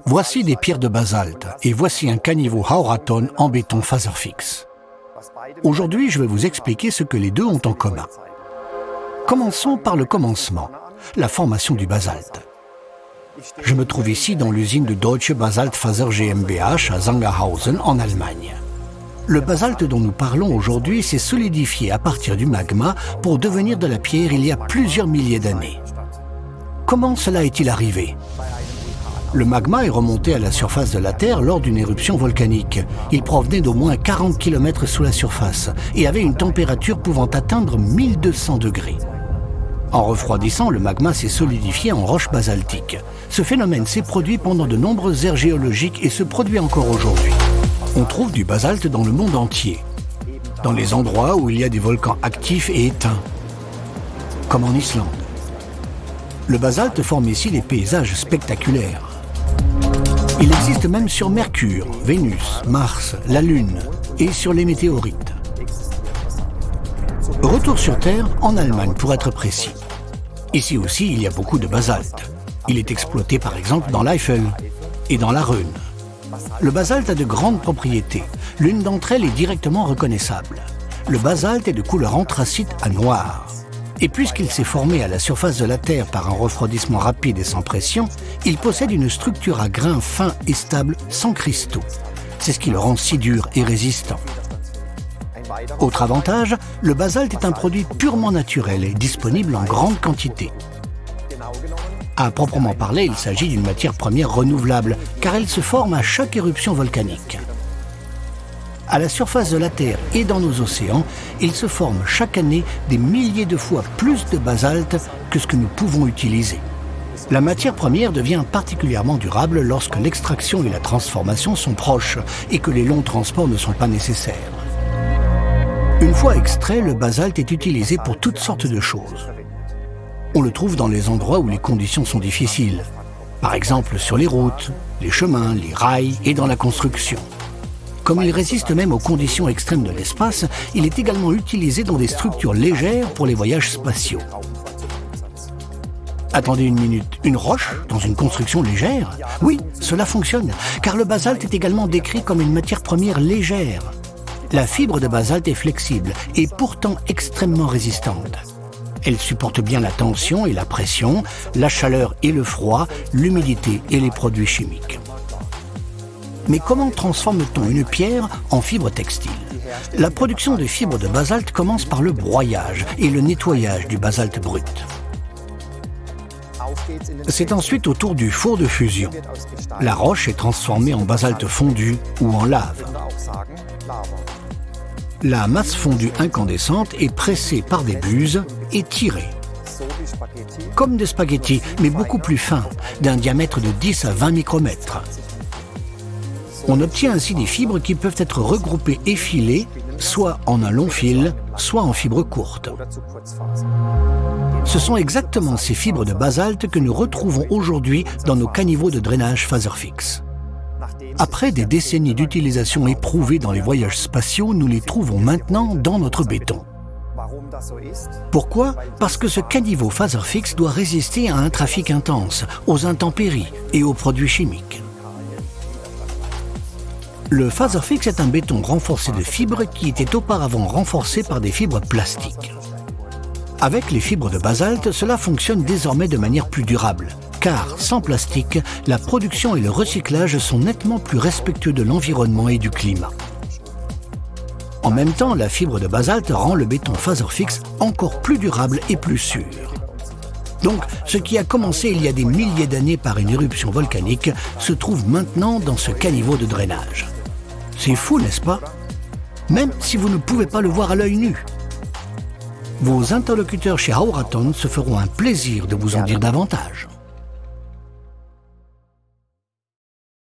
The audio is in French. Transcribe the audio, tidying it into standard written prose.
Voici des pierres de basalte et voici un caniveau Hauraton en béton Faserfix. Aujourd'hui, je vais vous expliquer ce que les deux ont en commun. Commençons par le commencement, la formation du basalte. Je me trouve ici dans l'usine de Deutsche Basaltfaser GmbH à Sangerhausen en Allemagne. Le basalte dont nous parlons aujourd'hui s'est solidifié à partir du magma pour devenir de la pierre il y a plusieurs milliers d'années. Comment cela est-il arrivé ? Le magma est remonté à la surface de la Terre lors d'une éruption volcanique. Il provenait d'au moins 40 km sous la surface et avait une température pouvant atteindre 1200 degrés. En refroidissant, le magma s'est solidifié en roche basaltique. Ce phénomène s'est produit pendant de nombreuses ères géologiques et se produit encore aujourd'hui. On trouve du basalte dans le monde entier, dans les endroits où il y a des volcans actifs et éteints, comme en Islande. Le basalte forme ici des paysages spectaculaires. Il existe même sur Mercure, Vénus, Mars, la Lune et sur les météorites. Retour sur Terre, en Allemagne pour être précis. Ici aussi, il y a beaucoup de basalte. Il est exploité par exemple dans l'Eifel et dans la Rhône. Le basalte a de grandes propriétés. L'une d'entre elles est directement reconnaissable. Le basalte est de couleur anthracite à noir. Et puisqu'il s'est formé à la surface de la Terre par un refroidissement rapide et sans pression, il possède une structure à grains fins et stables sans cristaux. C'est ce qui le rend si dur et résistant. Autre avantage, le basalte est un produit purement naturel et disponible en grande quantité. À proprement parler, il s'agit d'une matière première renouvelable, car elle se forme à chaque éruption volcanique. À la surface de la Terre et dans nos océans, il se forme chaque année des milliers de fois plus de basalte que ce que nous pouvons utiliser. La matière première devient particulièrement durable lorsque l'extraction et la transformation sont proches et que les longs transports ne sont pas nécessaires. Une fois extrait, le basalte est utilisé pour toutes sortes de choses. On le trouve dans les endroits où les conditions sont difficiles. Par exemple sur les routes, les chemins, les rails et dans la construction. Comme il résiste même aux conditions extrêmes de l'espace, il est également utilisé dans des structures légères pour les voyages spatiaux. Attendez une minute, une roche dans une construction légère ? Oui, cela fonctionne, car le basalte est également décrit comme une matière première légère. La fibre de basalte est flexible et pourtant extrêmement résistante. Elle supporte bien la tension et la pression, la chaleur et le froid, l'humidité et les produits chimiques. Mais comment transforme-t-on une pierre en fibre textile ? La production de fibres de basalte commence par le broyage et le nettoyage du basalte brut. C'est ensuite au tour du four de fusion. La roche est transformée en basalte fondu ou en lave. La masse fondue incandescente est pressée par des buses et tirée. Comme des spaghettis, mais beaucoup plus fins, d'un diamètre de 10 à 20 micromètres. On obtient ainsi des fibres qui peuvent être regroupées et filées, soit en un long fil, soit en fibres courtes. Ce sont exactement ces fibres de basalte que nous retrouvons aujourd'hui dans nos caniveaux de drainage Faserfix. Après des décennies d'utilisation éprouvée dans les voyages spatiaux, nous les trouvons maintenant dans notre béton. Pourquoi ? Parce que ce caniveau Faserfix doit résister à un trafic intense, aux intempéries et aux produits chimiques. Le Faserfix est un béton renforcé de fibres qui était auparavant renforcé par des fibres plastiques. Avec les fibres de basalte, cela fonctionne désormais de manière plus durable, car sans plastique, la production et le recyclage sont nettement plus respectueux de l'environnement et du climat. En même temps, la fibre de basalte rend le béton Faserfix encore plus durable et plus sûr. Donc, ce qui a commencé il y a des milliers d'années par une éruption volcanique se trouve maintenant dans ce caniveau de drainage. C'est fou, n'est-ce pas ? Même si vous ne pouvez pas le voir à l'œil nu. Vos interlocuteurs chez Hauraton se feront un plaisir de vous en dire davantage.